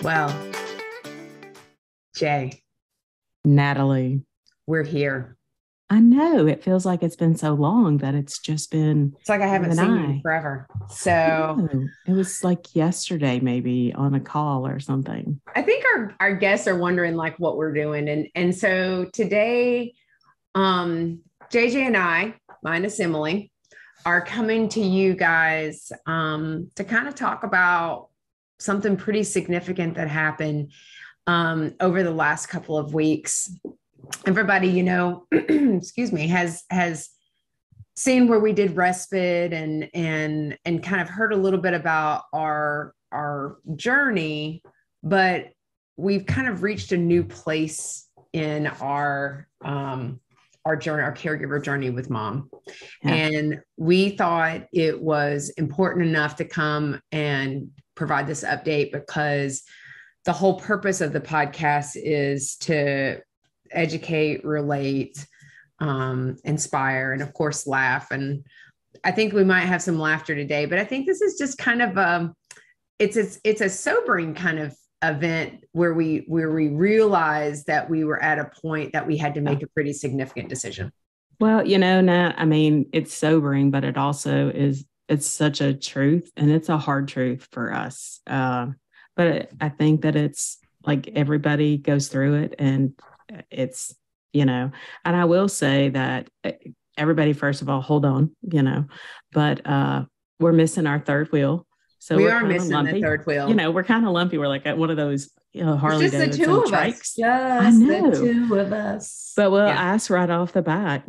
Well, Jay, Natalie, we're here. I know it feels like it's been so long that it's just been It's like I you haven't and seen you in I. forever. I So know it was like yesterday, maybe on a call or something. I think our guests are wondering like what we're doing. And so today, JJ and I, minus Emily, are coming to you guys to kind of talk about something pretty significant that happened over the last couple of weeks. Everybody, excuse me, has seen where we did respite and kind of heard a little bit about our journey, but we've kind of reached a new place in our journey, our caregiver journey with mom. Yeah. And we thought it was important enough to come and provide this update because the whole purpose of the podcast is to educate, relate, inspire, and of course, laugh. And I think we might have some laughter today, but I think this is just kind of it's a sobering kind of event where we realized that we were at a point that we had to Yeah. make a pretty significant decision. Well, Nat, I mean, it's sobering, but it also it's such a truth and it's a hard truth for us. But I think that it's like everybody goes through it and it's, and I will say that everybody, first of all, hold on, but we're missing our third wheel. So We we're are kind of missing the lumpy. third wheel. We're kind of lumpy. We're like at one of those, It's Harley just the two Davidson of us. trikes. I Just the know. two of us. But we'll Yeah. ask right off the bat,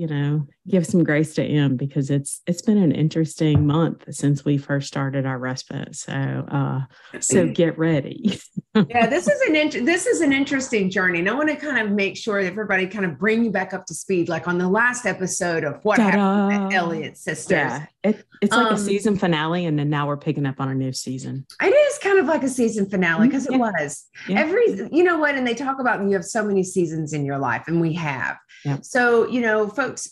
give some grace to Em because it's been an interesting month since we first started our respite. So get ready. Yeah, this is an interesting journey. And I want to kind of make sure that everybody kind of bring you back up to speed, like on the last episode of what happened with Elliott sisters. Yeah, it's like a season finale, and then now we're picking up on a new season. It is kind of like a season finale because it was you know what, and they talk about you have so many seasons in your life, and we have. Yeah. So, folks,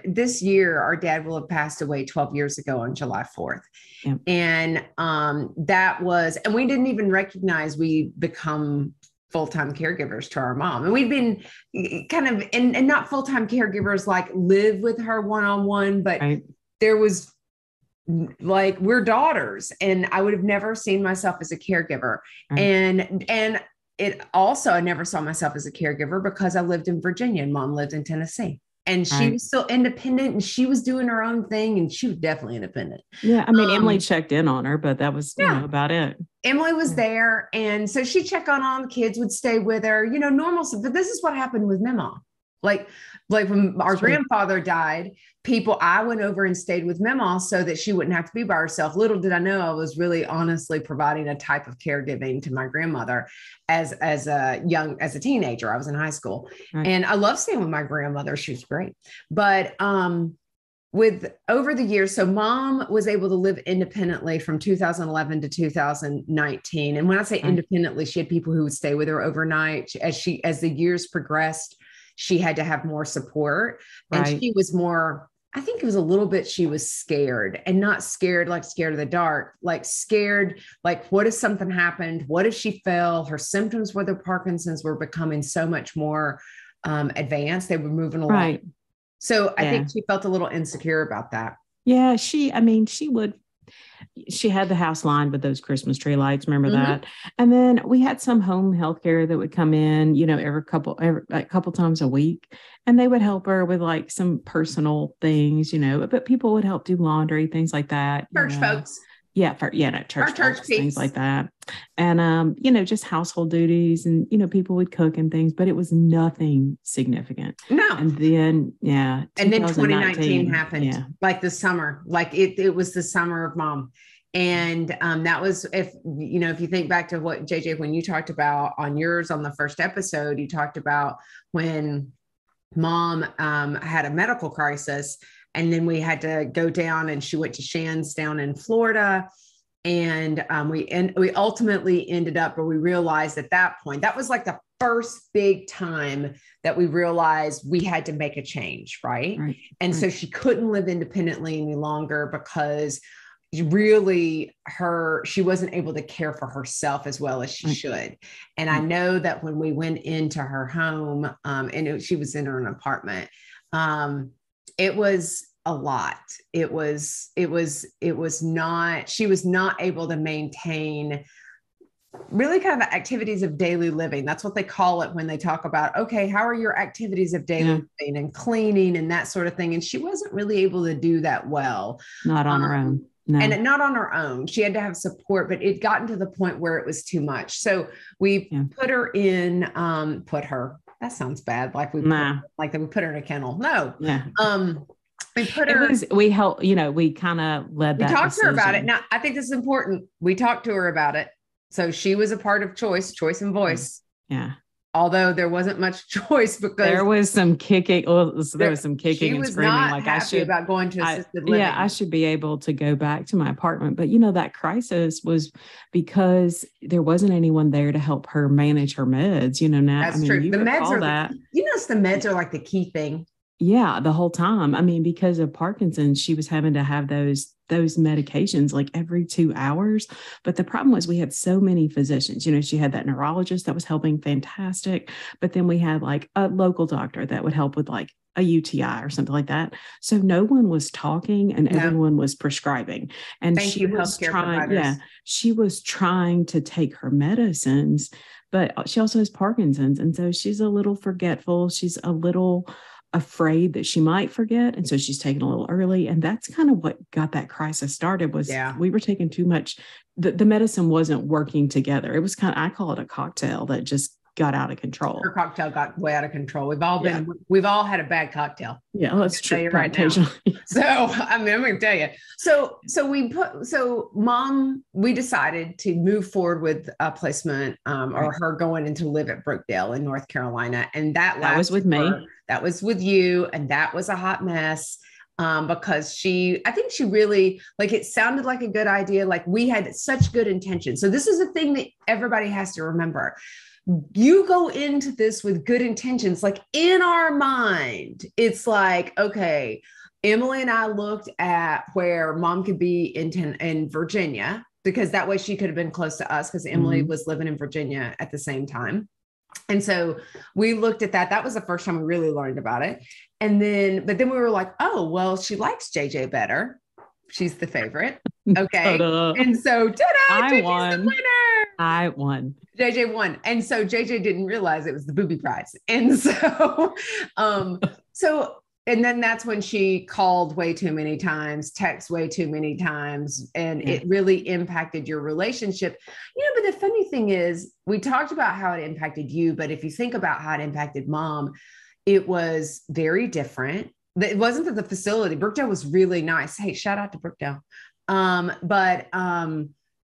this year, our dad will have passed away 12 years ago on July 4th. Yeah. And and we didn't even recognize we become full-time caregivers to our mom. And we've been kind of, and not full-time caregivers, like live with her one-on-one, but right. There was like, we're daughters, and I would have never seen myself as a caregiver. Right. And it also, I never saw myself as a caregiver because I lived in Virginia and mom lived in Tennessee. And she was still independent and she was doing her own thing and she was definitely independent. Yeah. I mean, Emily checked in on her, but that was, about it. Emily was there. And so she'd check on all the kids, would stay with her, normal stuff. But this is what happened with Mima. Like when our grandfather died, I went over and stayed with Mima so that she wouldn't have to be by herself. Little did I know I was really honestly providing a type of caregiving to my grandmother as a teenager. I was in high school, right. And I love staying with my grandmother. She was great. But with over the years, so mom was able to live independently from 2011 to 2019. And when I say independently, she had people who would stay with her overnight. As the years progressed, she had to have more support. And she was more, I think it was a little bit, she was scared, and not scared like scared of the dark, like scared, like what if something happened? What if she fell? Her symptoms with her Parkinson's were becoming so much more advanced. They were moving along. Right. So I think she felt a little insecure about that. Yeah. She had the house lined with those Christmas tree lights. Remember that? And then we had some home health care that would come in, every couple times a week, and they would help her with like some personal things, but people would help do laundry, things like that. Church folks. Yeah. Church folks, things like that. And, just household duties and, people would cook and things, but it was nothing significant. No. And then, And then 2019 happened, like the summer, like it was the summer of mom. And that was, if you think back to what JJ, when you talked about on the first episode, you talked about when mom had a medical crisis, and then we had to go down, and she went to Shands down in Florida. And we ultimately ended up where we realized at that point, that was like the first big time that we realized we had to make a change. Right. And so she couldn't live independently any longer because really she wasn't able to care for herself as well as she should. And I know that when we went into her home, she was in her apartment, it was a lot. It was not, she was not able to maintain really kind of activities of daily living. That's what they call it when they talk about, okay, how are your activities of daily living and cleaning and that sort of thing. And she wasn't really able to do that well. Not on her own. No. And not on her own. She had to have support, but it gotten to the point where it was too much. So we put her in, that sounds bad. Like we put her in a kennel. No. Yeah. We put her, we helped, we kind of led that. We talked to her about it. Now, I think this is important. We talked to her about it. So she was a part of choice and voice. Yeah. Although there wasn't much choice because there was some kicking. Well, there was some kicking and screaming. Like I should about going to assisted living. Yeah, I should be able to go back to my apartment. But that crisis was because there wasn't anyone there to help her manage her meds. Nat, that's true. The meds are that. The meds are like the key thing. Yeah, the whole time. Because of Parkinson's, she was having to have those medications like every 2 hours. But the problem was we had so many physicians. She had that neurologist that was helping fantastic. But then we had like a local doctor that would help with like a UTI or something like that. So no one was talking and everyone was prescribing. And she was trying to take her medicines, but she also has Parkinson's. And so she's a little forgetful. She's a little afraid that she might forget. And so she's taken a little early. And that's kind of what got that crisis started was we were taking too much. The medicine wasn't working together. It was I call it a cocktail that just got out of control. Her cocktail got way out of control. We've all had a bad cocktail. Yeah, that's true. Right now. So, I'm going to tell you. So mom, we decided to move forward with a placement or her going into live at Brookdale in North Carolina. And that was with me. That was with you. And that was a hot mess. Because I think she really, it sounded like a good idea. Like we had such good intentions. So this is a thing that everybody has to remember. You go into this with good intentions. Like in our mind, it's like, okay, Emilie and I looked at where mom could be in Virginia, because that way she could have been close to us because Emilie was living in Virginia at the same time. And so we looked at that. That was the first time we really learned about it. But then we were like, oh, well, she likes JJ better. She's the favorite. Okay. And so I won. The winner. I won. JJ won. And so JJ didn't realize it was the booby prize. And so, and then that's when she called way too many times, text way too many times, and it really impacted your relationship. But the funny thing is, we talked about how it impacted you, but if you think about how it impacted mom, it was very different. It wasn't that the facility, Brookdale was really nice. Hey, shout out to Brookdale.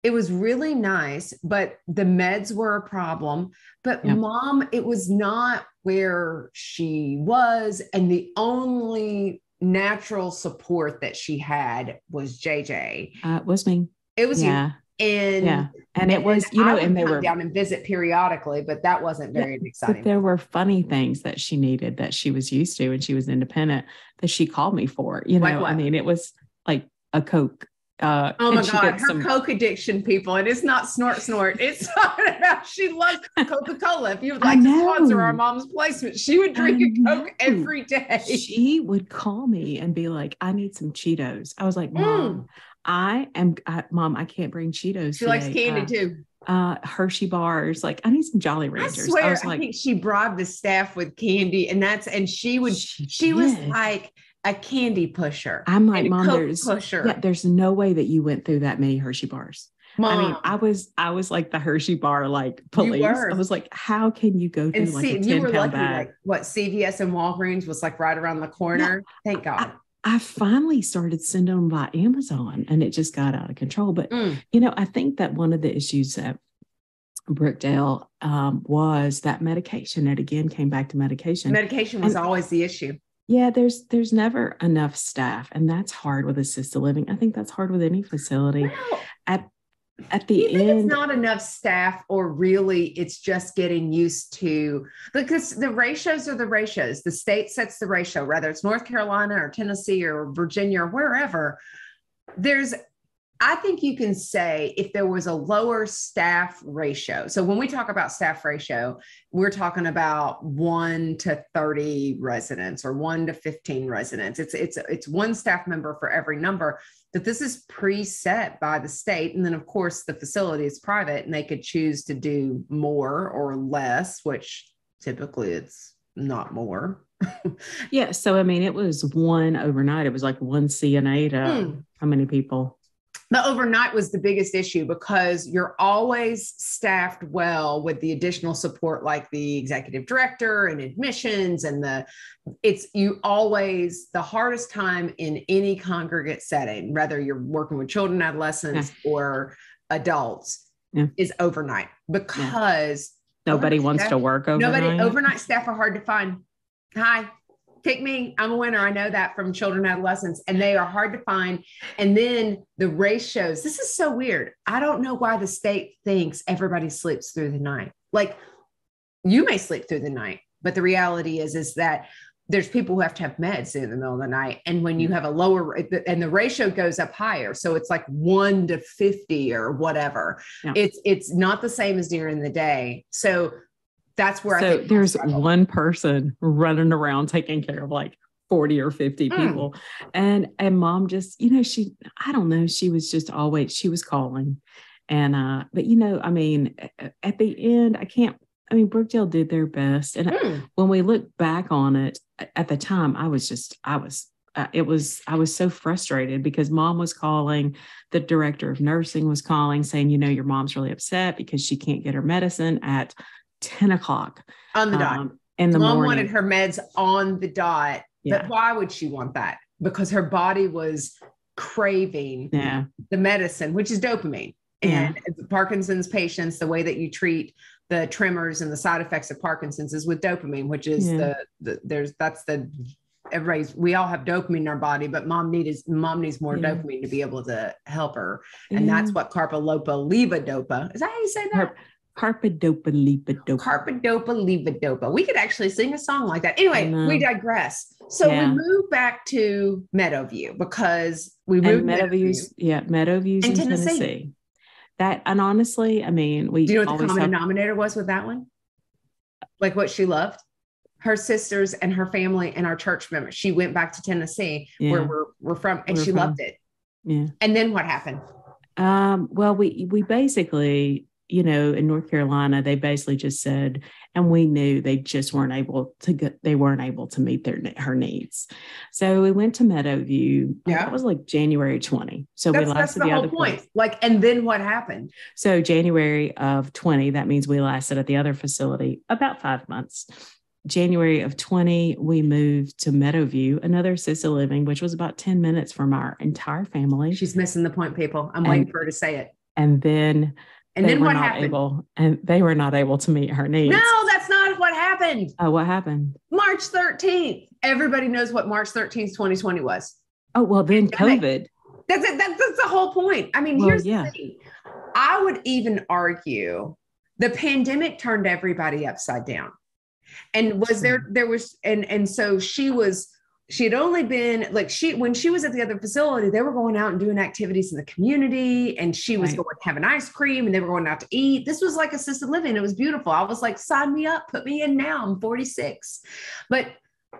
It was really nice, but the meds were a problem. But mom, it was not where she was. And the only natural support that she had was JJ. It was me. It was you. And it was, and they were down and visit periodically, but that wasn't very exciting. But there were funny things that she needed that she was used to and she was independent that she called me for, Like what? It was like a Coke. Oh my God, her Coke addiction, people. And it's not snort. It's talking about she loves Coca-Cola. If you would like to sponsor our mom's placement, she would drink a Coke every day. She would call me and be like, I need some Cheetos. I was like, Mom, Mom, I can't bring Cheetos. She likes candy too. Hershey bars. Like, I need some Jolly Ranchers. I think she bribed the staff with candy, and she was like a candy pusher. I'm like, Mom, there's no way that you went through that many Hershey bars. Mom, I was like the Hershey bar, like police. I was like, how can you go through like a 10-pound bag? Like, what, CVS and Walgreens was like right around the corner. Yeah, thank God. I finally started sending them by Amazon and it just got out of control. But, I think that one of the issues that Brookdale was that medication. It again came back to medication. Medication was always the issue. Yeah, there's never enough staff, and that's hard with assisted living. I think that's hard with any facility. Well, at the end, it's not enough staff, or really it's just getting used to, because the ratios are the ratios. The state sets the ratio, whether it's North Carolina or Tennessee or Virginia or wherever. I think you can say if there was a lower staff ratio. So when we talk about staff ratio, we're talking about 1 to 30 residents or 1 to 15 residents. It's one staff member for every number, but this is preset by the state. And then of course the facility is private and they could choose to do more or less, which typically it's not more. Yeah. So, I mean, it was one overnight. It was like one CNA to how many people? The overnight was the biggest issue because you're always staffed well with the additional support, like the executive director and admissions. And the hardest time in any congregate setting, whether you're working with children, adolescents, or adults, is overnight because nobody wants to work overnight. Overnight staff are hard to find. Hi. Pick me. I'm a winner. I know that from children and adolescents, and they are hard to find. And then the ratios. This is so weird. I don't know why the state thinks everybody sleeps through the night. Like, you may sleep through the night, but the reality is that there's people who have to have meds in the middle of the night. And when you have a lower, and the ratio goes up higher. So it's like 1 to 50 or whatever. Yeah. It's not the same as during the day. So that's where I think there's one person running around taking care of like 40 or 50 people. And mom just, I don't know, she was just always, she was calling. And, but I mean, at the end, Brookdale did their best. And when we look back on it at the time, I was so frustrated because mom was calling, the director of nursing was calling saying, your mom's really upset because she can't get her medicine at 10 o'clock on the dot in the morning. Mom wanted her meds on the dot. Yeah. But why would she want that? Because her body was craving the medicine, which is dopamine. And Parkinson's patients, the way that you treat the tremors and the side effects of Parkinson's is with dopamine, which is we all have dopamine in our body, but mom needs more dopamine to be able to help her. And that's what carbidopa-levodopa. Is that how you say that? Carbidopa-levodopa. Carbidopa-levodopa. We could actually sing a song like that. Anyway, we digress. So we moved back to Meadowview because we moved Meadowview's in Tennessee. That, and honestly, do you know what the common denominator was with that one? Like what she loved? Her sisters and her family and our church members. She went back to Tennessee where we're from, and she loved it. Yeah. And then what happened? Well, we basically, in North Carolina, they basically just said, and we knew they just weren't able to meet her needs. So we went to Meadowview. Yeah. That was like January 20. So we lasted the other point. And then what happened? So January of 20, that means we lasted at the other facility about 5 months. January of 20, we moved to Meadowview, another assisted living, which was about 10 minutes from our entire family. She's missing the point, people. I'm waiting for her to say it. And then what happened? They were not able to meet her needs. No, that's not what happened. Oh, what happened? March 13th. Everybody knows what March 13th, 2020 was. Oh, well, then COVID. That's it. That's the whole point. Here's the thing. I would even argue the pandemic turned everybody upside down. And so she had only been when she was at the other facility, they were going out and doing activities in the community, and she was going having ice cream, and they were going out to eat. This was like assisted living. It was beautiful. I was like, sign me up, put me in now. I'm 46. But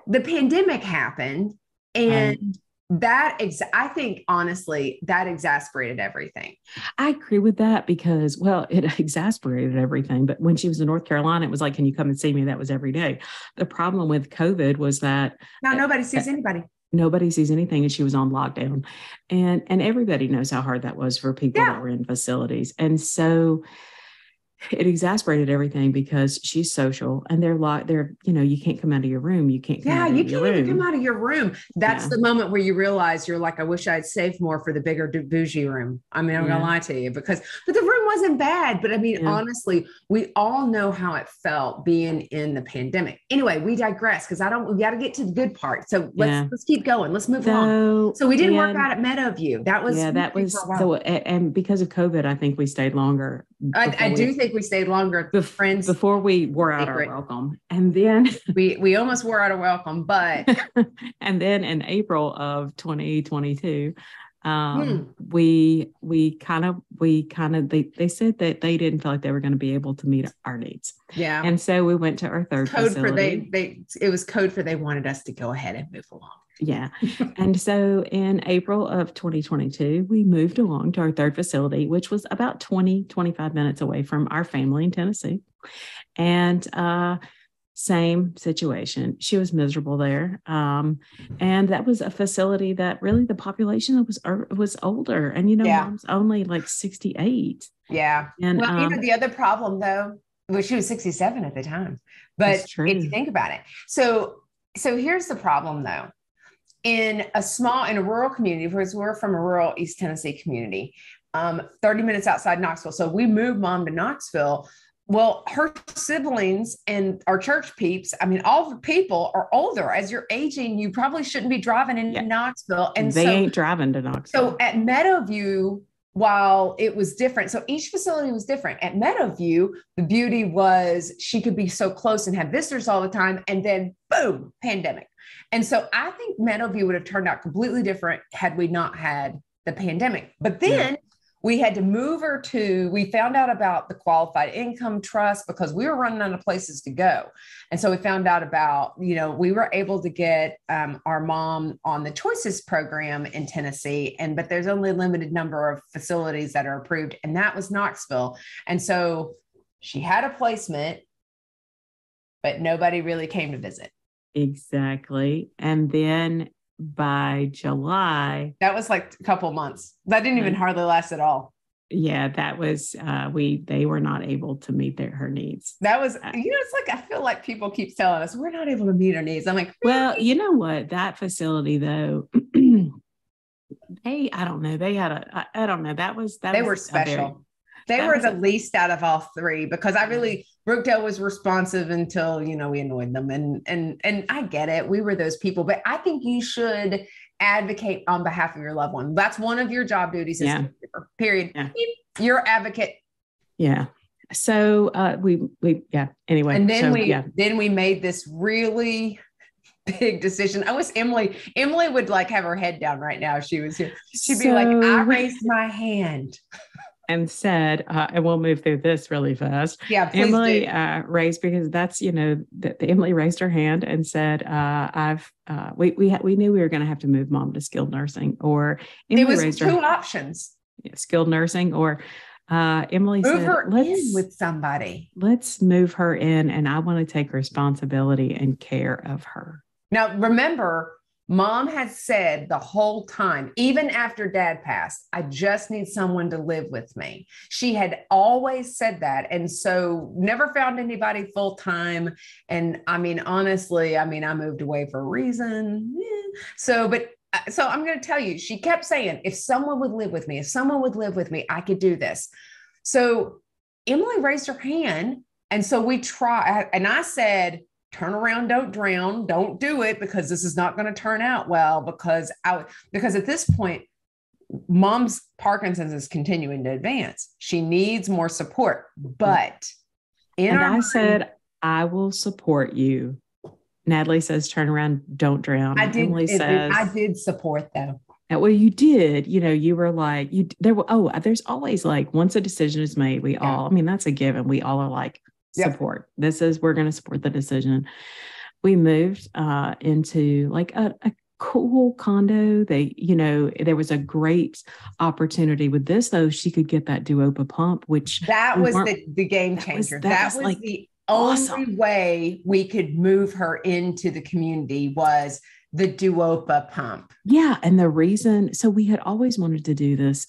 the pandemic happened, and I think honestly that exasperated everything. I agree with that because, it exasperated everything. But when she was in North Carolina, it was like, can you come and see me? That was every day. The problem with COVID was that now nobody sees anybody. Nobody sees anything. And she was on lockdown, and everybody knows how hard that was for people that were in facilities. And so it exasperated everything because she's social, and they're you can't come out of your room. You can't come out of your room. Yeah, you can't even come out of your room. That's the moment where you realize you're like, I wish I'd saved more for the bigger bougie room. I'm gonna lie to you but the room wasn't bad. But honestly, we all know how it felt being in the pandemic. Anyway, we digress because we got to get to the good part. So let's keep going. Let's move on. So we didn't work out at Meadowview. That was so, and because of COVID, I think we stayed longer. I do think we stayed longer friends before we wore out our welcome, and then we almost wore out our welcome, but and then in April of 2022 They said that they didn't feel like they were going to be able to meet our needs. Yeah. And so we went to our third facility. It was code for they wanted us to go ahead and move along. Yeah. And so in April of 2022, we moved along to our third facility, which was about 25 minutes away from our family in Tennessee. And same situation. She was miserable there. And that was a facility that really the population was older. And, Mom's only like 68. Yeah. And the other problem though, well, she was 67 at the time, but if you think about it. So here's the problem though. In a rural community, because we're from a rural East Tennessee community, 30 minutes outside Knoxville. So we moved Mom to Knoxville. Well, her siblings and our church peeps, all the people are older. As you're aging, you probably shouldn't be driving into Knoxville. And they ain't driving to Knoxville. So at Meadowview, while it was different, so each facility was different. At Meadowview, the beauty was she could be so close and have visitors all the time. And then boom, pandemic. And so I think Meadowview would have turned out completely different had we not had the pandemic. But then we had to move her we found out about the qualified income trust because we were running out of places to go. And so we found out about, we were able to get our mom on the choices program in Tennessee. But there's only a limited number of facilities that are approved. And that was Knoxville. And so she had a placement, but nobody really came to visit. Exactly. And then by July, that was like a couple months. That didn't even hardly last at all. Yeah, that was they were not able to meet her needs. That was it's like I feel like people keep telling us we're not able to meet our needs. I'm like, really? Well, you know what? That facility though, I don't know. They had I don't know. They were special. They were the least out of all three because Brookdale was responsive until, we annoyed them. And I get it. We were those people, but I think you should advocate on behalf of your loved one. That's one of your job duties. Period. Yeah. You're advocate. Yeah. So anyway. And then we made this really big decision. I wish Emilie would like have her head down right now if she was here. She'd be like, I raised my hand. And said, and we'll move through this really fast. Yeah, please Emilie raised, because that's, Emilie raised her hand and said, we knew we were going to have to move Mom to skilled nursing, or Emilie there was two options. Skilled nursing, or Emilie move said, her in with somebody. Let's move her in, and I want to take responsibility and care of her. Now, remember, Mom had said the whole time, even after Dad passed, I just need someone to live with me. She had always said that. And so never found anybody full time. And honestly, I moved away for a reason. So I'm going to tell you, she kept saying, if someone would live with me, I could do this. So Emilie raised her hand. And so we tried, and I said, turn around, don't drown, don't do it, because this is not going to turn out well, because at this point, Mom's Parkinson's is continuing to advance. She needs more support, but I said, I will support you. Natalie says, turn around, don't drown. I did support though. Well, you did, you were like, there's always like, once a decision is made, that's a given. We all are like, support. We're going to support the decision. We moved into like a cool condo. There was a great opportunity with this, though. She could get that duopa pump, which that was the game changer. That was like the only way we could move her into the community was the duopa pump. Yeah. And the reason, so we had always wanted to do this.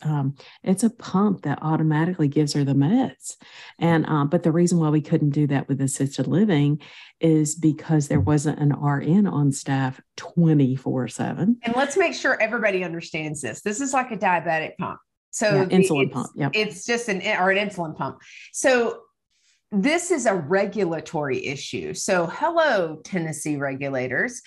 It's a pump that automatically gives her the meds. And, but the reason why we couldn't do that with assisted living is because there wasn't an RN on staff 24/7. And let's make sure everybody understands this. This is like a diabetic pump. So insulin pump. Yep. It's just an insulin pump. So this is a regulatory issue. So hello, Tennessee regulators.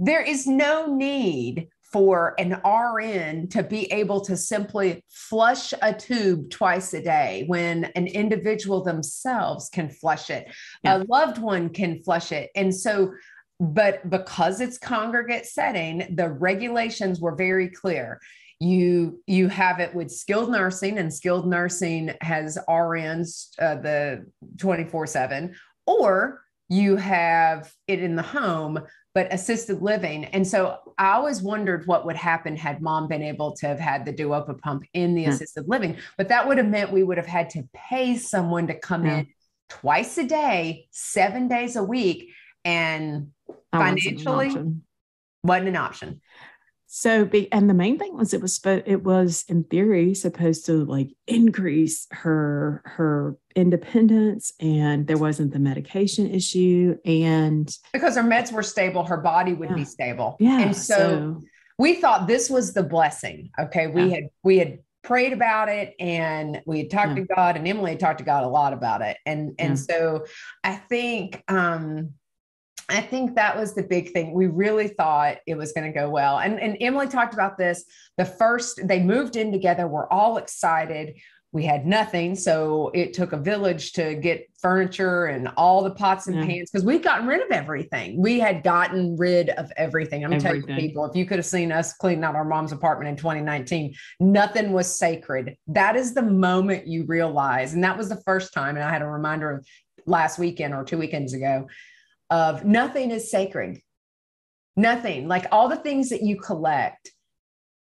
There is no need for an RN to be able to simply flush a tube twice a day when an individual themselves can flush it. Yeah. A loved one can flush it. And so, but because it's congregate setting, the regulations were very clear. You have it with skilled nursing, and skilled nursing has RNs the 24/7, or you have it in the home, but assisted living. And so I always wondered what would happen had mom been able to have had the duopa pump in the assisted living, but that would have meant we would have had to pay someone to come in twice a day, 7 days a week. And financially wasn't an option. So, and the main thing was it was in theory supposed to like increase her independence, and there wasn't the medication issue, and because her meds were stable, her body would be stable. Yeah. And so we thought this was the blessing. Okay. We had prayed about it, and we had talked to God, and Emilie had talked to God a lot about it. And so I think that was the big thing. We really thought it was going to go well. And Emilie talked about this. They moved in together. We're all excited. We had nothing. So it took a village to get furniture and all the pots and pans, because we'd gotten rid of everything. We had gotten rid of everything. I'm telling you, people, if you could have seen us cleaning out our mom's apartment in 2019, nothing was sacred. That is the moment you realize. And that was the first time. And I had a reminder of last weekend or 2 weekends ago of nothing is sacred. Nothing. Like all the things that you collect,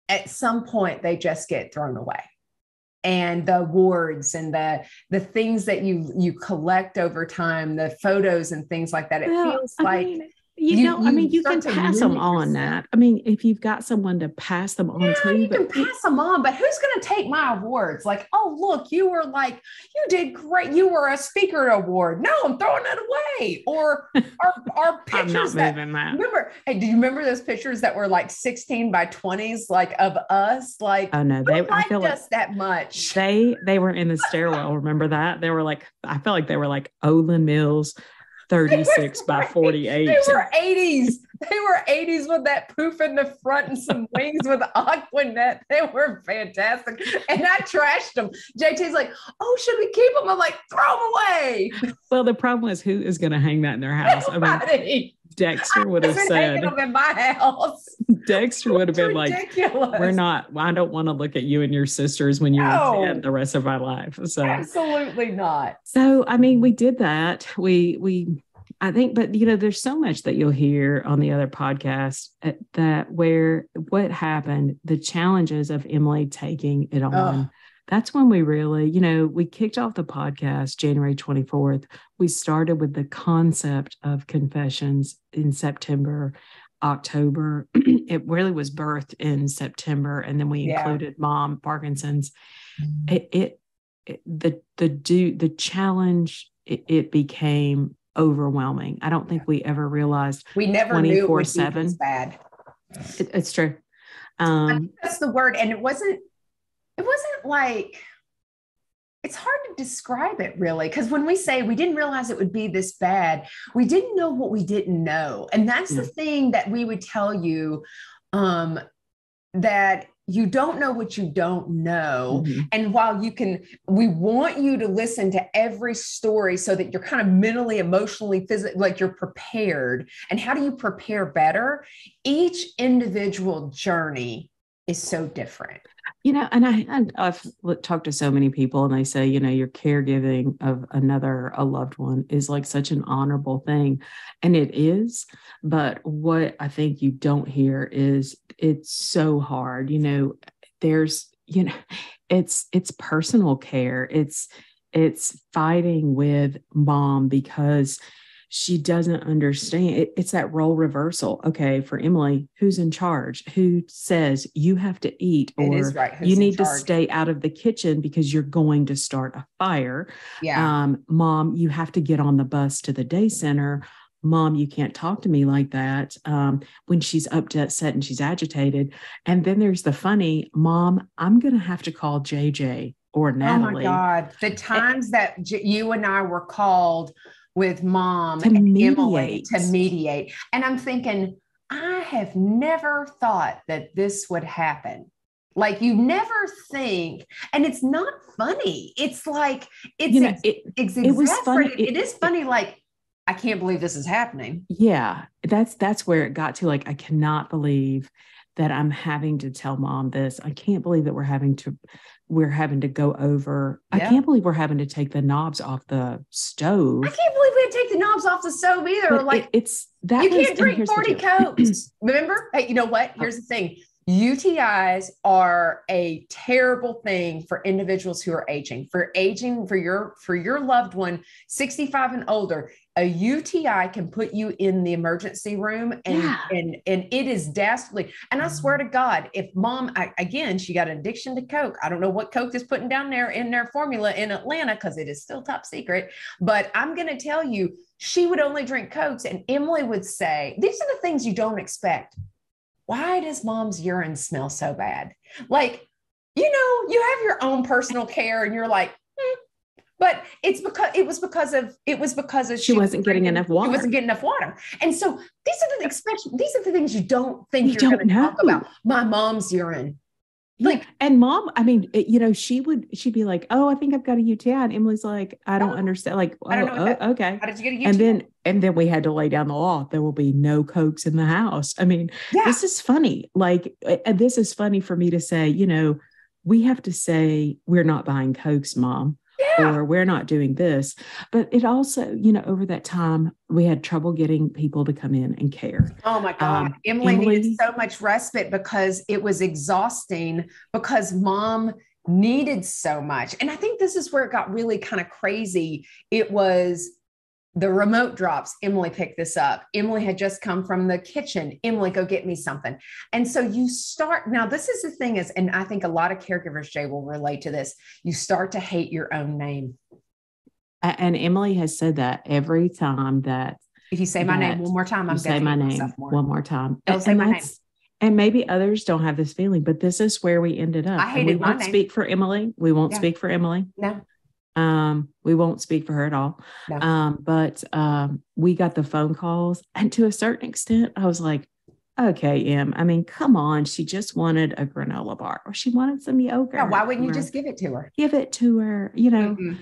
at some point they just get thrown away. And the awards and the things that you collect over time, the photos and things like that, it feels like you can pass them on, Nat. I mean, if you've got someone to pass them on to, you can pass them on, but who's going to take my awards? Like, oh, look, you did great. You were a speaker award. No, I'm throwing it away. Or our pictures remember, hey, do you remember those pictures that were like 16 by 20s, like of us? Like, oh no, I feel like us that much. They were in the stairwell. Remember that? They were like, I felt like they were like Olin Mills 36 by 48. They were 80s. They were 80s with that poof in the front and some wings with Aquanet. They were fantastic. And I trashed them. JT's like, oh, should we keep them? I'm like, throw them away. Well, the problem is, who is going to hang that in their house? Nobody. I mean, Dexter would have said, them in my house. Dexter would have been ridiculous. Like, I don't want to look at you and your sisters when you're dead the rest of my life. So absolutely not. So, I mean, we did that. I think, but there's so much that you'll hear on the other podcast that where what happened, the challenges of Emilie taking it on. That's when we really, we kicked off the podcast January 24th. We started with the concept of confessions in September, October. It really was birthed in September. And then we included mom, Parkinson's. The challenge, it became overwhelming. I don't think we ever realized we never knew it would be this bad. It's true. I think that's the word. And it wasn't like, it's hard to describe it really. Because when we say we didn't realize it would be this bad, we didn't know what we didn't know. And that's the thing that we would tell you, that you don't know what you don't know. Mm-hmm. And while we want you to listen to every story so that you're kind of mentally, emotionally, physically, like you're prepared. And how do you prepare better? Each individual journey is so different. And I've talked to so many people, and they say, your caregiving of a loved one is like such an honorable thing. And it is. But what I think you don't hear is it's so hard. There's, it's personal care. It's fighting with mom because she doesn't understand. It's that role reversal. Okay, for Emilie, who's in charge? Who says you have to eat, or you need to stay out of the kitchen because you're going to start a fire? Yeah. Mom, you have to get on the bus to the day center. Mom, you can't talk to me like that, when she's upset and she's agitated. And then there's the funny, Mom, I'm going to have to call JJ or Natalie. Oh my God. The times that you and I were called with mom and Emilie to mediate. And I'm thinking, I have never thought that this would happen. Like, you never think, and it's not funny. It's like, it was funny. It is funny. Like, I can't believe this is happening. Yeah, that's where it got to. Like, I cannot believe that I'm having to tell mom this. I can't believe that we're having to go over. Yeah. I can't believe we're having to take the knobs off the stove. I can't believe we had to take the knobs off the stove either. But like it's that you can't drink 40 Cokes. Remember? Hey, you know what? Here's the thing. UTIs are a terrible thing for individuals who are aging. For your loved one, 65 and older, a UTI can put you in the emergency room, and it is dastardly. And I swear to God, if mom, again, she got an addiction to Coke. I don't know what Coke is putting down there in their formula in Atlanta, because it is still top secret. But I'm going to tell you, she would only drink Cokes. And Emilie would say, these are the things you don't expect. Why does mom's urine smell so bad? Like, you have your own personal care, and you're like, but it was because of she wasn't getting enough water. She wasn't getting enough water. And so these are the things you don't think you're going to talk about. My mom's urine. Like, and mom, I mean, she'd be like, oh, I think I've got a UTI. And Emilie's like, I don't understand. Like, I don't know. Okay. How did you get a UTI? And then we had to lay down the law. There will be no Cokes in the house. I mean, This is funny. Like, this is funny for me to say, we have to say, we're not buying Cokes, mom. Or we're not doing this. But it also, over that time, we had trouble getting people to come in and care. Oh my God. Emilie needed so much respite because it was exhausting, because mom needed so much. And I think this is where it got really kind of crazy. It was the remote drops. Emilie picked this up. Emilie had just come from the kitchen. Emilie, go get me something. And so you start, now this is the thing is, and I think a lot of caregivers, Jay, will relate to this. You start to hate your own name. And Emilie has said that every time that. If you say my name one more time, I'm say my name one more time. Don't say my name. And maybe others don't have this feeling, but this is where we ended up. I hated my name. We won't speak for Emilie. We won't speak for Emilie. No. We won't speak for her at all. No. But we got the phone calls, and to a certain extent, I was like, okay, Em, I mean, come on. She just wanted a granola bar, or she wanted some yogurt. Yeah, why wouldn't you just give it to her? Give it to her, Mm-hmm.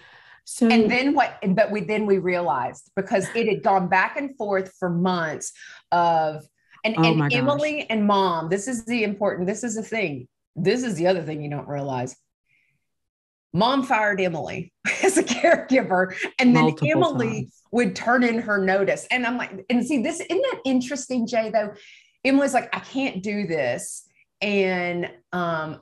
So, and then we realized, because it had gone back and forth for months of, and Emilie and mom, this is the thing. This is the other thing you don't realize. Mom fired Emilie as a caregiver, and then Emilie would turn in her notice. And I'm like, and see, this, isn't that interesting, Jay, though? Emilie's like, I can't do this. And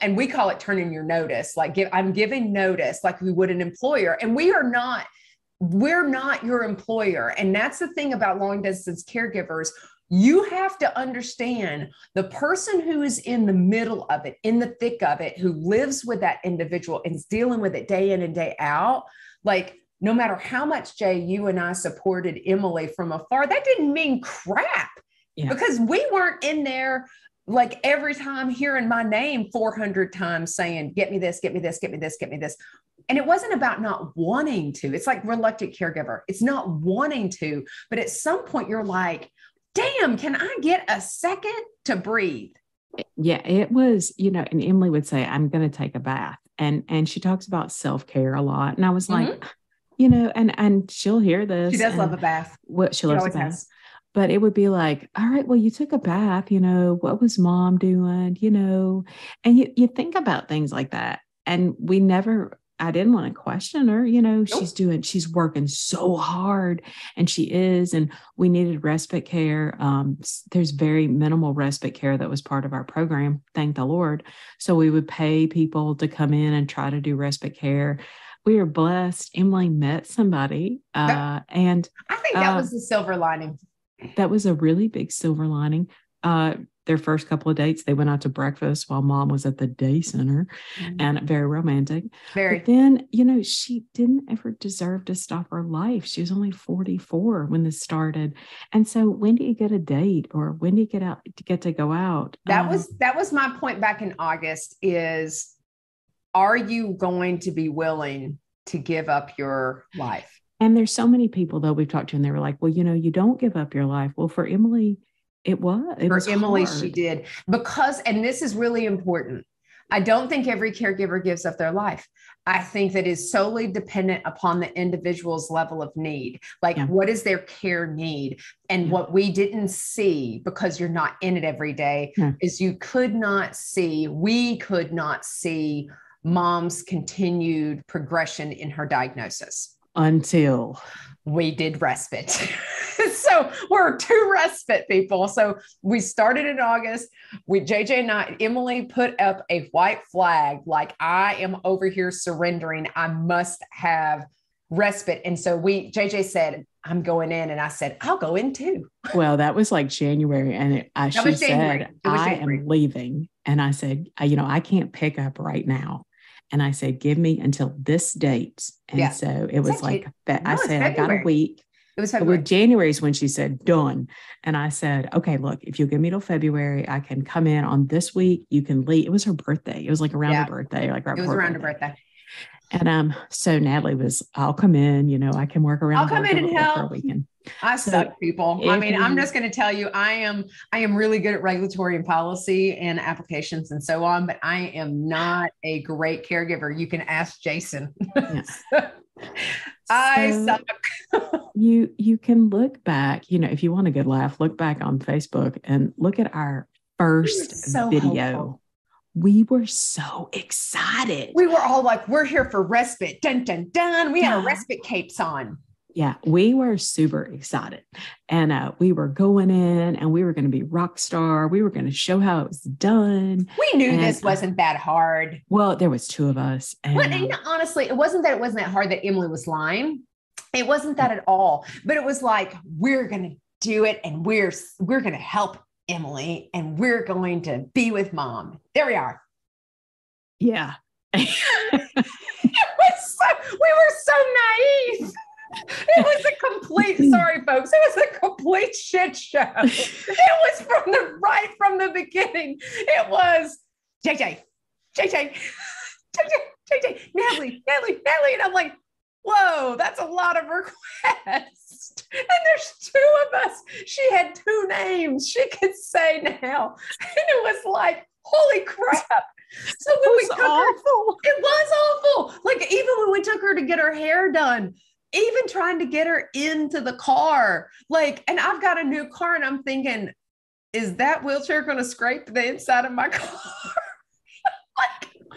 we call it turn in your notice. Like, I'm giving notice like we would an employer. And we're not your employer. And that's the thing about long distance caregivers. You have to understand the person who is in the middle of it, in the thick of it, who lives with that individual and is dealing with it day in and day out. Like, no matter how much, Jay, you and I supported Emilie from afar, that didn't mean crap, because we weren't in there like every time hearing my name 400 times saying, get me this, get me this, get me this, get me this. And it wasn't about not wanting to. It's like reluctant caregiver. It's not wanting to, but at some point you're like, damn, can I get a second to breathe? Yeah, it was, and Emilie would say, I'm going to take a bath. And she talks about self-care a lot. And I was like, and she'll hear this. She does love a bath. She loves a bath. But it would be like, all right, well, you took a bath, what was mom doing, and you think about things like that. And I didn't want to question her, nope. She's working so hard, and she is, and we needed respite care. There's very minimal respite care that was part of our program. Thank the Lord. So we would pay people to come in and try to do respite care. We were blessed. Emilie met somebody, and I think that was the silver lining. That was a really big silver lining. Their first couple of dates, they went out to breakfast while mom was at the day center, and very romantic. But then, she didn't ever deserve to stop her life. She was only 44 when this started. And so when do you get a date, or when do you get to go out? That was my point back in August is, are you going to be willing to give up your life? And there's so many people, though, we've talked to, and they were like, well, you don't give up your life. Well, for Emilie, it was Emilie, hard. She did, because, and this is really important, I don't think every caregiver gives up their life. I think that is solely dependent upon the individual's level of need. Like, what is their care need? And what we didn't see, because you're not in it every day, is we could not see mom's continued progression in her diagnosis. Until we did respite. So we're 2 respite people. So we started in August. JJ and Emilie put up a white flag, like, I am over here surrendering. I must have respite. And so JJ said, I'm going in. And I said, I'll go in too. Well, that was like January. And she said, I am leaving. And I said, I can't pick up right now. And I said, give me until this date. And so it was like that. I said, I got a week. It was February. With January's when she said, done. And I said, okay, look, if you'll give me till February, I can come in on this week. You can leave. It was her birthday. It was like around her birthday. Like right, it was around her birthday. And so Natalie was, I'll come in, I can work around. I'll come in and help for a weekend. I suck, people. I mean, I'm just going to tell you, I am really good at regulatory and policy and applications and so on, but I am not a great caregiver. You can ask Jason. Yes. I suck. You can look back, if you want a good laugh, look back on Facebook and look at our first video. Hopeful. We were so excited. We were all like, we're here for respite. Dun, dun, dun. We had our respite capes on. Yeah, we were super excited. And we were going in and we were going to be rock star. We were going to show how it was done. We knew this wasn't that hard. Well, there was 2 of us. And honestly, it wasn't that hard that Emilie was lying. It wasn't that at all. But it was like, we're going to do it and we're going to help Emilie and we're going to be with mom. There we are. Yeah. We were so naive. It was a complete, sorry folks, it was a complete shit show. It was from the beginning. It was JJ, Natalie. And I'm like, whoa, that's a lot of requests. And there's 2 of us. She had 2 names she could say now. And it was like, holy crap. So when we took her, it was awful. Like, even when we took her to get her hair done, even trying to get her into the car, like, and I've got a new car and I'm thinking, is that wheelchair going to scrape the inside of my car?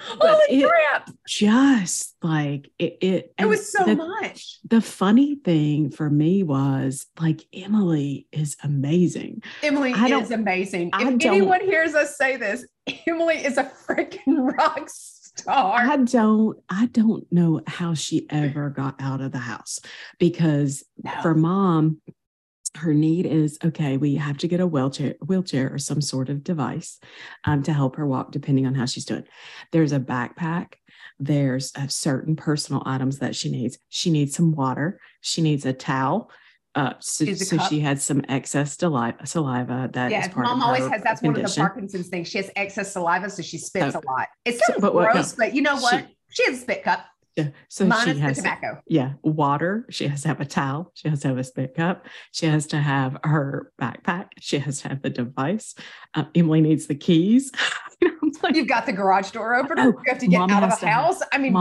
Holy crap. Just like it was so much. The funny thing for me was like, Emilie is amazing. Emilie is amazing. If anyone hears us say this, Emilie is a freaking rock star. I don't know how she ever got out of the house because for mom, her need is, okay, we have to get a wheelchair or some sort of device to help her walk, depending on how she's doing. There's a backpack. There's certain personal items that she needs. She needs some water. She needs a towel. So she had some excess saliva. That is part mom of always has. That's condition. One of the Parkinson's things. She has excess saliva, so she spits a lot. It sounds gross, but you know what? She has a spit cup. Yeah. So minus she has the tobacco. Water. She has to have a towel. She has to have a spit cup. She has to have her backpack. She has to have the device. Emilie needs the keys. You've got the garage door opener. You have to get out of the house. I mean,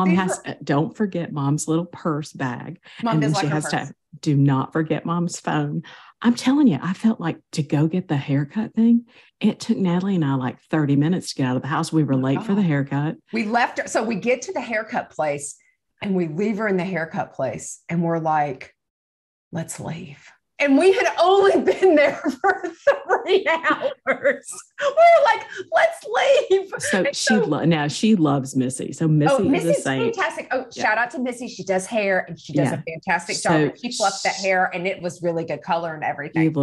don't forget mom's little purse bag. Mom does like her purse. Do not forget mom's phone. I'm telling you, I felt like to go get the haircut thing. It took Natalie and I like 30 minutes to get out of the house. We were late for the haircut. We left her. So we get to the haircut place and we leave her in the haircut place and we're like, let's leave. And we had only been there for 3 hours. We were like, let's leave. Now she loves Missy. So Missy is the same. Fantastic. Oh, shout out to Missy. She does hair and she does a fantastic job. She fluffed that hair and it was really good color and everything.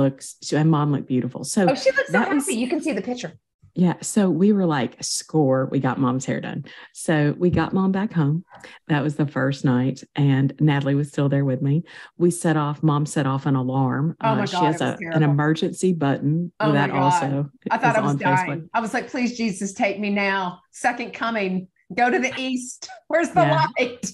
And mom looked beautiful. So she looks so happy. You can see the picture. Yeah. So we were like, score, we got mom's hair done. So we got mom back home. That was the first night. And Natalie was still there with me. Mom set off an alarm. Oh my God, she has an emergency button. Oh that my God. Also I thought I was dying. Facebook. I was like, please, Jesus, take me now. Second coming. Go to the east. Where's the light?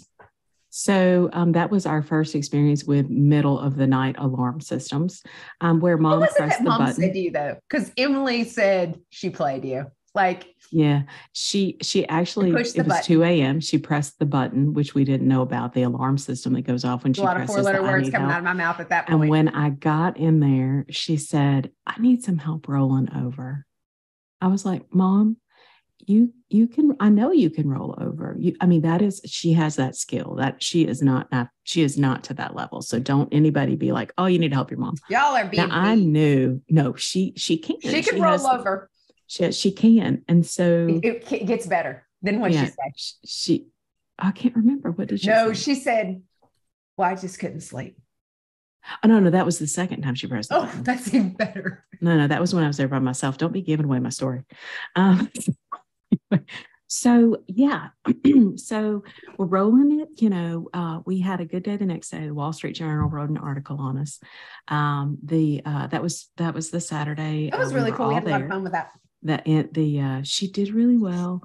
So that was our first experience with middle of the night alarm systems, where mom pressed the button. What was it that mom said to you though? Because Emilie said she played you. Like, yeah, she actually, pushed the it was button. 2 a.m. She pressed the button, which we didn't know about, the alarm system that goes off when A she lot of presses the four-letter I words need coming help. out of my mouth at that point. And when I got in there, she said, I need some help rolling over. I was like, Mom, you can, I know you can roll over. She has that skill. That she is not to that level. So don't anybody be like, oh, you need to help your mom. Y'all are being I knew, no, she can. She can roll over. She can. And so it gets better than what she said. I can't remember. What did she say? No, she said, well, I just couldn't sleep. Oh, no, that was the second time she pressed the button. That's even better. No, that was when I was there by myself. Don't be giving away my story. So yeah, so we're rolling it. We had a good day the next day. The Wall Street Journal wrote an article on us. That was the Saturday. That was really cool. We had a lot of fun with that. She did really well.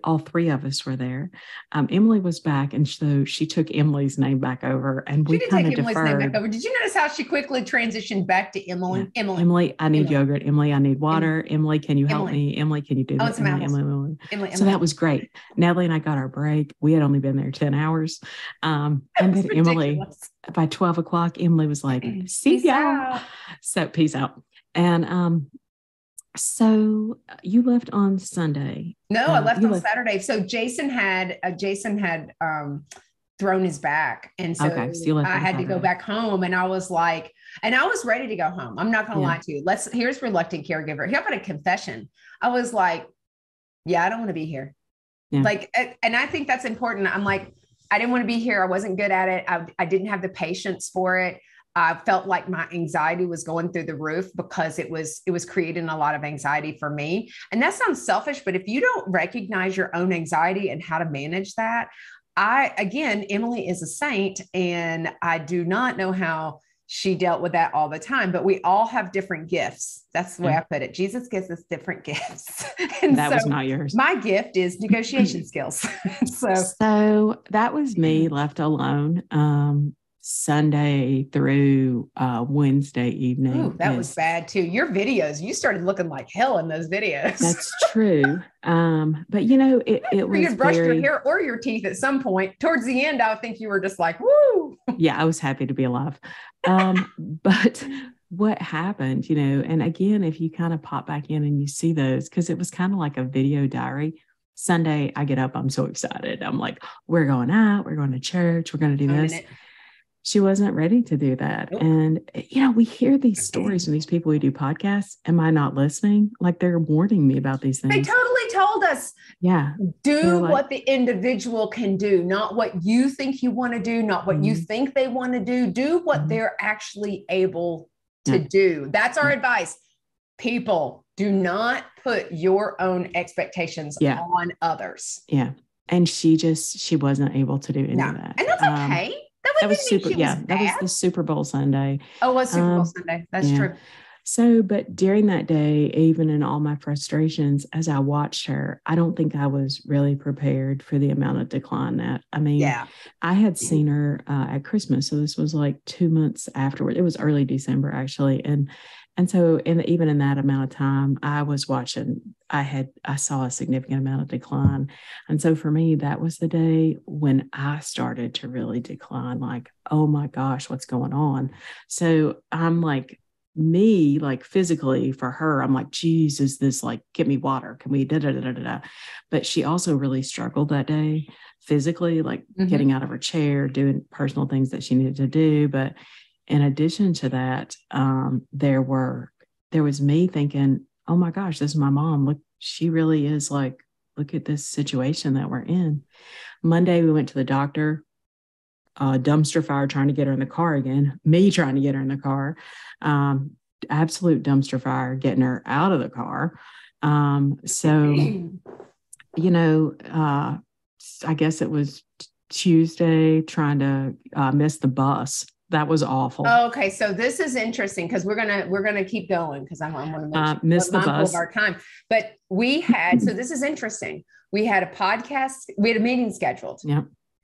All three of us were there. Emilie was back, and so she took Emilie's name back over, and we kind of deferred. Name back over. Did you notice how she quickly transitioned back to Emilie? Yeah. Emilie, I need yogurt. Emilie, I need water. Emilie, can you help me? Emilie, can you do this? Emily. So that was great. Natalie and I got our break. We had only been there 10 hours. And then Emilie, by 12 o'clock, Emilie was like, see y'all. So peace out. And so you left on Sunday. No, I left on Saturday. So Jason had thrown his back. And so I had to go back home, and I was like, and I was ready to go home. I'm not going to lie to you. Here's reluctant caregiver. Here, I've got a confession. I was like, yeah, I don't want to be here. Yeah. Like, and I think that's important. I'm like, I didn't want to be here. I wasn't good at it. I didn't have the patience for it. I felt like my anxiety was going through the roof because it was creating a lot of anxiety for me. And that sounds selfish, but if you don't recognize your own anxiety and how to manage that, Emilie is a saint, and I do not know how she dealt with that all the time, but we all have different gifts. That's the way I put it. Jesus gives us different gifts. And that was not yours. My gift is negotiation skills. So that was me left alone. Sunday through Wednesday evening. Ooh, that was bad too. Your videos, you started looking like hell in those videos. That's true. But it was. You brushed your hair or your teeth at some point. Towards the end, I think you were just like, woo. Yeah, I was happy to be alive. But what happened, and again, if you kind of pop back in and you see those, because it was kind of like a video diary. Sunday, I get up, I'm so excited. I'm like, we're going out, we're going to church, we're going to do this. She wasn't ready to do that. Nope. And, we hear these stories from these people who do podcasts. Am I not listening? Like, they're warning me about these things. They totally told us. Yeah. Do what the individual can do, not what you think you want to do, not what you think they want to do. Do what they're actually able to do. That's our advice. People, do not put your own expectations on others. Yeah. And she wasn't able to do any of that. And that's okay. That was super. That was the Super Bowl Sunday. Oh, it was Super Bowl Sunday. That's true. So, but during that day, even in all my frustrations, as I watched her, I don't think I was really prepared for the amount of decline that, I had seen her at Christmas. So this was like 2 months afterward. It was early December actually. And so even in that amount of time, I was watching, I saw a significant amount of decline. And so for me, that was the day when I started to really decline, like, oh my gosh, what's going on? So I'm like, me, like physically for her, I'm like, Jesus, this like, get me water. Can we da-da-da-da-da? But she also really struggled that day physically, like getting out of her chair, doing personal things that she needed to do. But in addition to that, there was me thinking, oh my gosh, this is my mom. Look, she really is like, look at this situation that we're in. Monday, we went to the doctor, dumpster fire trying to get her in the car again, me trying to get her in the car, absolute dumpster fire getting her out of the car. I guess it was Tuesday trying to miss the bus. That was awful. Oh, okay. So this is interesting because we're gonna keep going because I'm gonna miss the bus of our time. But so this is interesting. We had a podcast, we had a meeting scheduled. Yeah.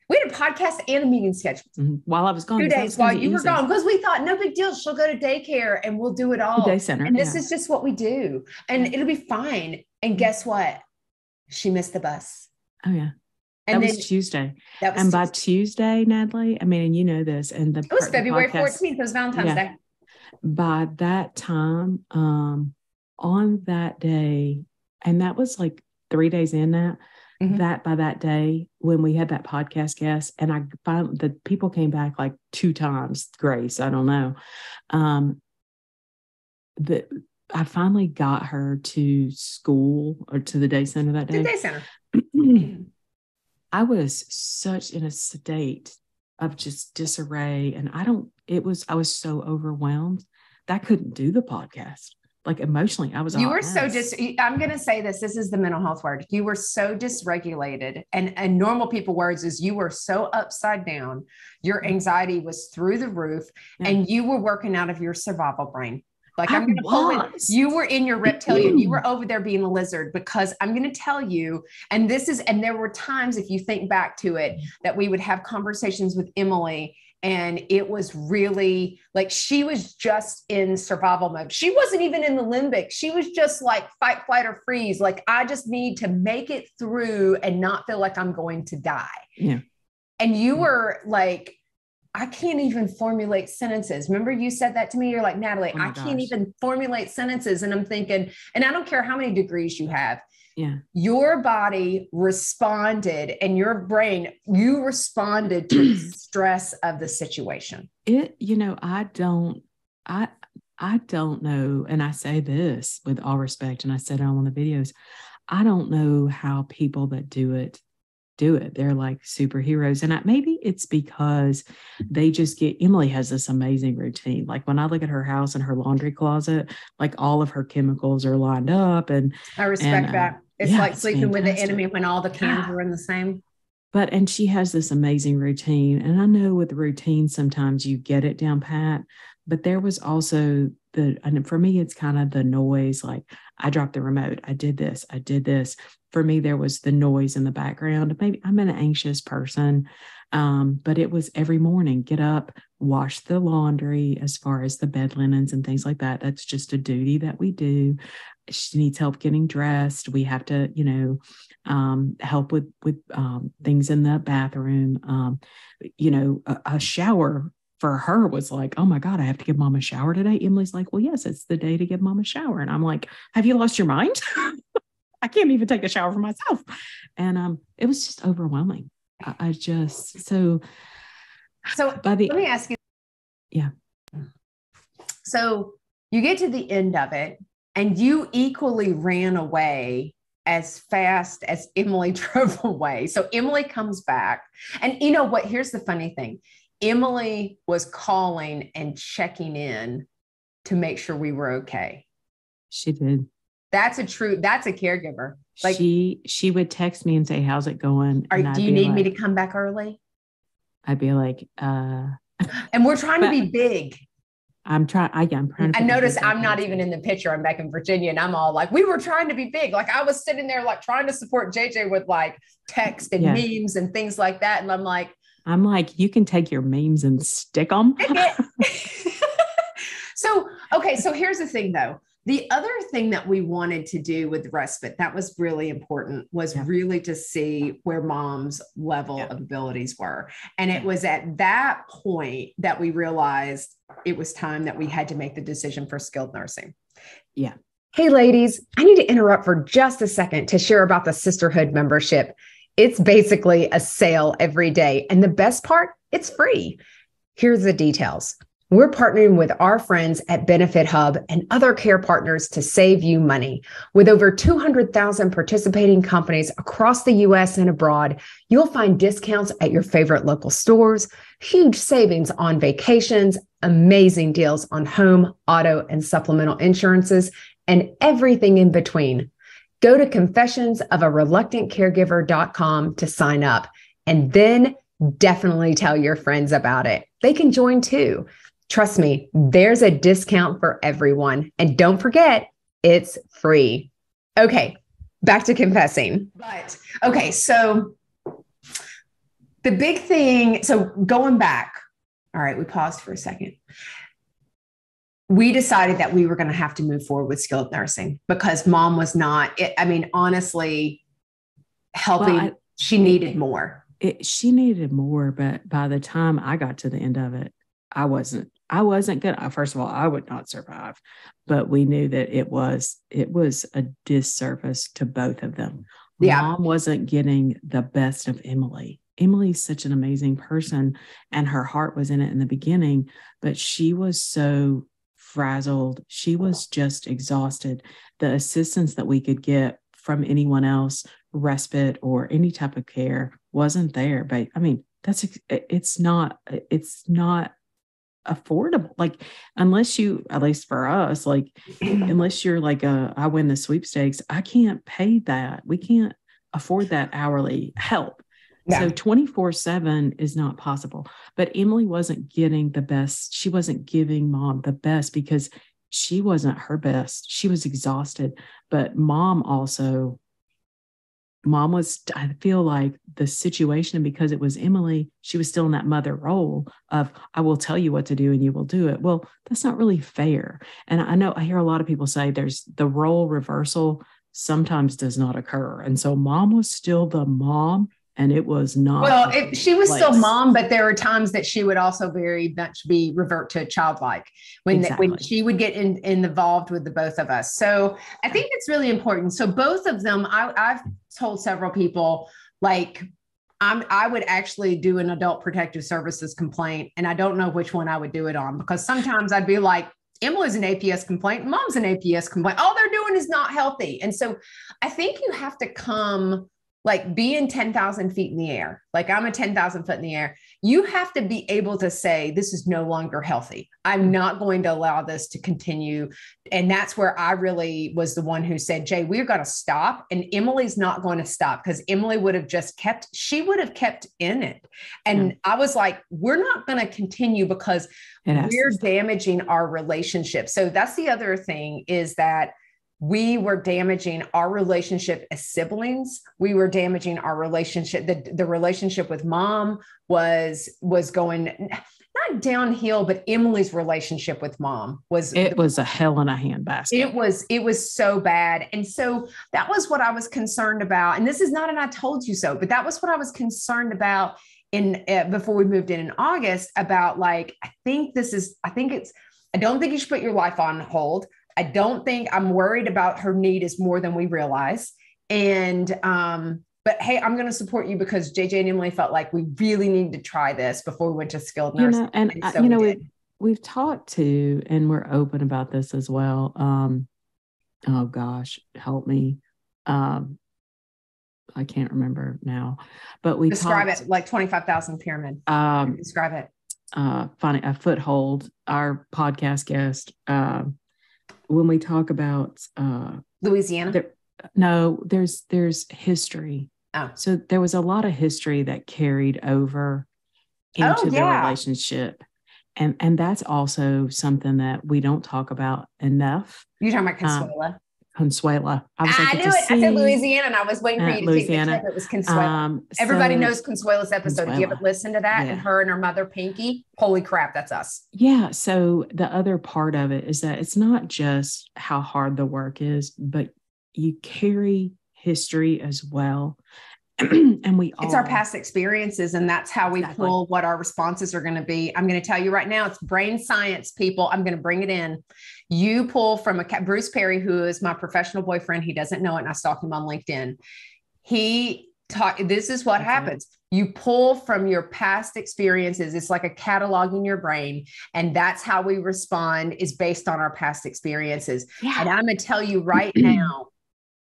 We had a podcast and a meeting scheduled. While I was gone. 2 days while you were gone, because we thought no big deal. She'll go to daycare and we'll do it all. Day center. And this is just what we do. And it'll be fine. And guess what? She missed the bus. Oh, yeah. And that was Tuesday. By Tuesday, Natalie, I mean, and you know this, and it was February 14th. It was Valentine's Day. By that time, on that day, and that was like 3 days in that by that day when we had that podcast guest, and I found the people came back like 2 times, Grace, I don't know. I finally got her to school or to the day center that day. The day center. I was such in a state of just disarray. And I was so overwhelmed that I couldn't do the podcast. Like emotionally, I was. You were so I'm going to say this is the mental health word. You were so dysregulated, and normal people words is you were so upside down. Your anxiety was through the roof, and you were working out of your survival brain. Like I'm going to pull it. You were in your reptilian. You were over there being a lizard, because I'm going to tell you, and there were times, if you think back to it, that we would have conversations with Emilie, and it was really like, she was just in survival mode. She wasn't even in the limbic. She was just like fight, flight, or freeze. Like, I just need to make it through and not feel like I'm going to die. Yeah. And you were like, I can't even formulate sentences. Remember you said that to me? You're like, Natalie, I can't even formulate sentences. And I'm thinking, and I don't care how many degrees you have. Yeah. Your body responded, and your brain, you responded to the stress of the situation. I don't know. And I say this with all respect, and I said it on one of the videos. I don't know how people that do it. They're like superheroes. And maybe it's because they just Emilie has this amazing routine. Like when I look at her house and her laundry closet, like all of her chemicals are lined up. And I respect that. It's like sleeping with the enemy when all the cans are in the same. And she has this amazing routine. And I know with routine, sometimes you get it down pat, but there was also and for me, it's kind of the noise. Like I dropped the remote. I did this. For me, there was the noise in the background. Maybe I'm an anxious person, but it was every morning, get up, wash the laundry, as far as the bed linens and things like that. That's just a duty that we do. She needs help getting dressed. We have to, help with things in the bathroom. A shower for her was like, oh my God, I have to give mom a shower today. Emilie's like, well, yes, it's the day to give mom a shower. And I'm like, have you lost your mind? I can't even take a shower for myself. And it was just overwhelming. So let me ask you. Yeah. So you get to the end of it, and you equally ran away as fast as Emilie drove away. So Emilie comes back, and you know what? Here's the funny thing. Emilie was calling and checking in to make sure we were okay. She did. That's a caregiver. Like she would text me and say, how's it going? Do you need me to come back early? I'd be like, and we're trying to be big. I'm trying. I notice I'm not even in the picture. I'm back in Virginia, and I'm all like, we were trying to be big. Like I was sitting there, like trying to support JJ with like text and memes and things like that. And I'm like, you can take your memes and stick them. So here's the thing though. The other thing that we wanted to do with respite that was really important was really to see where mom's level of abilities were. And it was at that point that we realized it was time that we had to make the decision for skilled nursing. Yeah. Hey ladies, I need to interrupt for just a second to share about the Sisterhood membership. It's basically a sale every day. And the best part, it's free. Here's the details. We're partnering with our friends at Benefit Hub and other care partners to save you money. With over 200,000 participating companies across the U.S. and abroad, you'll find discounts at your favorite local stores, huge savings on vacations, amazing deals on home, auto, and supplemental insurances, and everything in between. Go to confessionsofareluctantcaregiver.com to sign up, and then definitely tell your friends about it. They can join too. Trust me, there's a discount for everyone. And don't forget, it's free. Okay, back to confessing. So The big thing, so going back, all right, we paused for a second. We decided that we were going to have to move forward with skilled nursing because mom was not, honestly, helping. Well, she needed more. She needed more, but by the time I got to the end of it, I wasn't good. First of all, I would not survive, but we knew that it was a disservice to both of them. Yeah. Mom wasn't getting the best of Emilie. Emilie's such an amazing person and her heart was in it in the beginning, but she was so frazzled. She was just exhausted. The assistance that we could get from anyone else, respite or any type of care, wasn't there. But I mean, it's not affordable. Like, unless you, at least for us, like, unless you're like I win the sweepstakes, I can't pay that. We can't afford that hourly help. Yeah. So 24/7 is not possible. But Emilie wasn't getting the best. She wasn't giving mom the best because she wasn't her best. She was exhausted. But mom was, I feel like the situation, because it was Emilie, she was still in that mother role of, I will tell you what to do and you will do it. Well, that's not really fair. And I hear a lot of people say there's the role reversal sometimes does not occur. And so mom was still the mom. And it was not. Well, she was still mom, but there were times that she would also very much be revert to childlike when she would get involved with the both of us. So I think it's really important. So both of them, I've told several people, like, I would actually do an adult protective services complaint, and I don't know which one I would do it on, because sometimes I'd be like, Emily's an APS complaint, mom's an APS complaint. All they're doing is not healthy. And so I think you have to come, like, being 10,000 feet in the air, like I'm a 10,000 foot in the air, you have to be able to say, this is no longer healthy. I'm not going to allow this to continue. And that's where I really was the one who said, Jay, we're going to stop. And Emily's not going to stop, because Emilie would have just kept in it. And I was like, we're not going to continue because we're damaging our relationship. So that's the other thing, is that we were damaging our relationship as siblings. We were damaging our relationship. The relationship with mom was going not downhill, but Emilie's relationship with mom was a hell in a handbasket. It was so bad. And so that was what I was concerned about. And this is not an I told you so, but that was what I was concerned about before we moved in August, about, like, I don't think you should put your life on hold. I'm worried about her need is more than we realize. And, but hey, I'm going to support you, because JJ and Emilie felt like we really need to try this before we went to skilled nursing. We've talked to, and we're open about this as well. Oh gosh, help me. I can't remember now, but we describe it like 25,000 pyramid. Describe it. Funny, a foothold, our podcast guest, when we talk about Louisiana, there's history. Oh. So there was a lot of history that carried over into the relationship. And that's also something that we don't talk about enough. You're talking about Consuela? Consuela. I knew it. I said Louisiana, and I was waiting for you to Louisiana. Take the tip. It was Consuela. Everybody knows Consuela's episode. Consuela. If you haven't listened to that, and her and her mother, Pinky, holy crap, that's us. Yeah. So the other part of it is that it's not just how hard the work is, but you carry history as well. And it's our past experiences, and that's how we pull what our responses are going to be. I'm going to tell you right now, it's brain science, people. I'm going to bring it in. You pull from Bruce Perry, who is my professional boyfriend. He doesn't know it, and I stalk him on LinkedIn. This is what happens. You pull from your past experiences. It's like a catalog in your brain. And that's how we respond, is based on our past experiences. Yeah. And I'm going to tell you right now,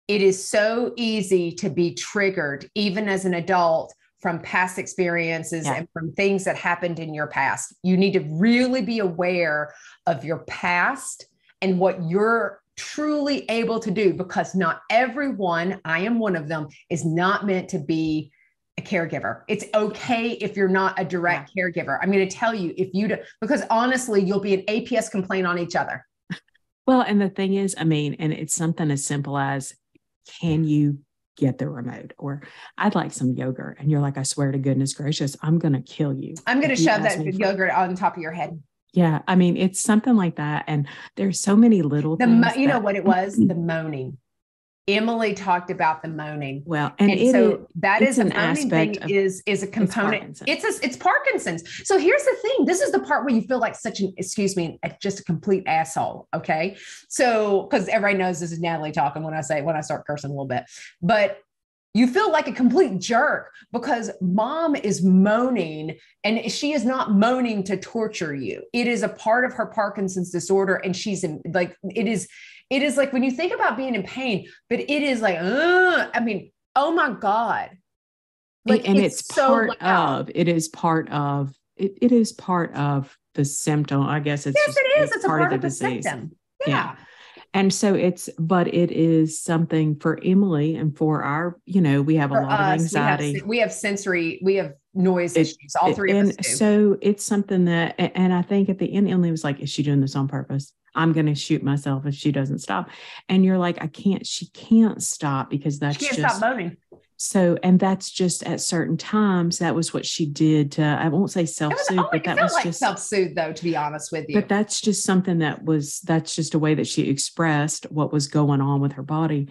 it is so easy to be triggered, even as an adult, from past experiences and from things that happened in your past. You need to really be aware of your past and what you're truly able to do, because not everyone, I am one of them, is not meant to be a caregiver. It's okay if you're not a direct caregiver. I'm going to tell you, because honestly, you'll be an APS complaint on each other. Well, and the thing is, and it's something as simple as, can you get the remote, or I'd like some yogurt. And you're like, I swear to goodness gracious, I'm going to kill you. I'm going to shove that yogurt on top of your head. Yeah. I mean, it's something like that. And there's so many little things. You know what it was? The moaning. Emilie talked about the moaning. Well, that is an aspect thing is a component. It's Parkinson's. So here's the thing. This is the part where you feel like just a complete asshole. Okay. So, because everybody knows this is Natalie talking when I start cursing a little bit, but you feel like a complete jerk because mom is moaning, and she is not moaning to torture you. It is a part of her Parkinson's disorder. And it is like when you think about being in pain, but it is like, oh my God. Like, and it's part of the symptom. I guess it's it's a part of the symptom. Yeah. And so it is something for Emilie and for our, we have a lot of anxiety. We have noise issues, all three of us do. So it's something that, and I think at the end, Emilie was like, is she doing this on purpose? I'm going to shoot myself if she doesn't stop. And you're like, she can't stop because she can't stop moaning. So, and that's just at certain times, that was what she did to, I won't say self-soothe, but that was just self-soothe though, to be honest with you. But that's just something that's just a way that she expressed what was going on with her body.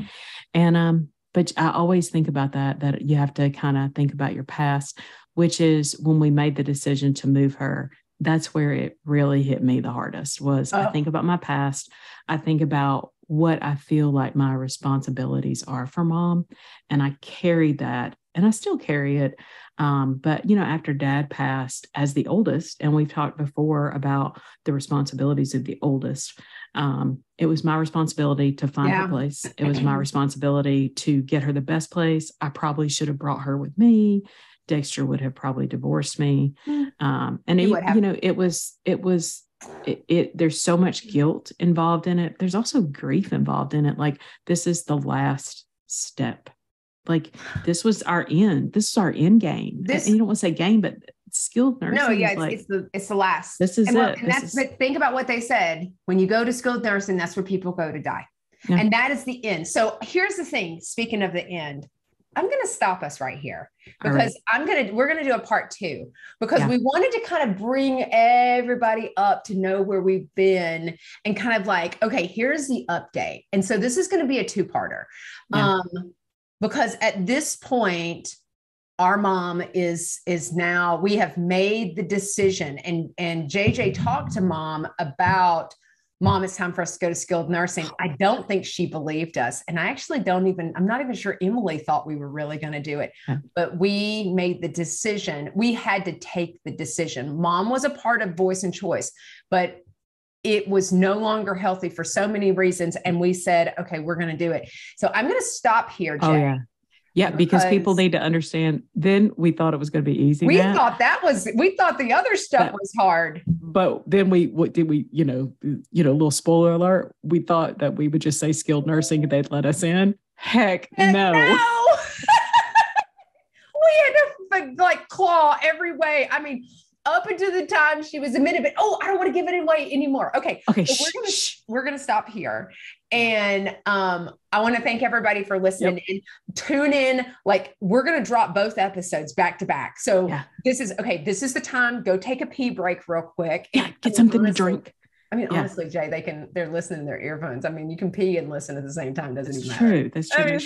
And, but I always think about that you have to kind of think about your past, which is when we made the decision to move her. That's where it really hit me the hardest was I think about my past. I think about what I feel like my responsibilities are for mom. And I carried that and I still carry it. But, after dad passed as the oldest, and we've talked before about the responsibilities of the oldest, it was my responsibility to find her place. It was my responsibility to get her the best place. I probably should have brought her with me. Dexter would have probably divorced me. There's so much guilt involved in it. There's also grief involved in it. Like, this is the last step. Like, this was our end. This is our end game. And you don't want to say game, but skilled nursing. No, yeah, it's the last. This is it. But think about what they said. When you go to skilled nursing, that's where people go to die. Yeah. And that is the end. So here's the thing. Speaking of the end, I'm going to stop us right here because we're going to do a part 2 because we wanted to kind of bring everybody up to know where we've been and kind of like, okay, here's the update. And so this is going to be a 2-parter because at this point, our mom is now, we have made the decision and JJ talked to mom about, Mom, it's time for us to go to skilled nursing. I don't think she believed us. And I actually I'm not even sure Emilie thought we were really going to do it, but we made the decision. We had to take the decision. Mom was a part of voice and choice, but it was no longer healthy for so many reasons. And we said, okay, we're going to do it. So I'm going to stop here, Jay. Oh, yeah. Yeah, because people need to understand. Then we thought it was going to be easy. We thought the other stuff was hard. But then little spoiler alert, we thought that we would just say skilled nursing and they'd let us in. Heck no. We had to claw every way. I mean, up until the time she was admitted, but I don't want to give it away anymore. Okay. So we're gonna stop here, and I want to thank everybody for listening and tune in. Like, we're gonna drop both episodes back to back. So this is the time. Go take a pee break real quick. Yeah, get something to drink. I mean, honestly, Jay, they're listening in their earphones. I mean, you can pee and listen at the same time. Doesn't even matter. That's true. Make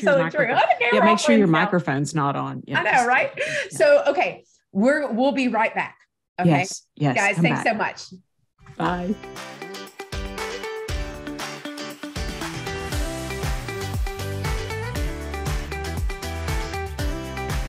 sure your microphone's not on. Yeah, I know, right? Yeah. So, okay, we'll be right back. Okay. Yes. Guys, thanks so much. Bye.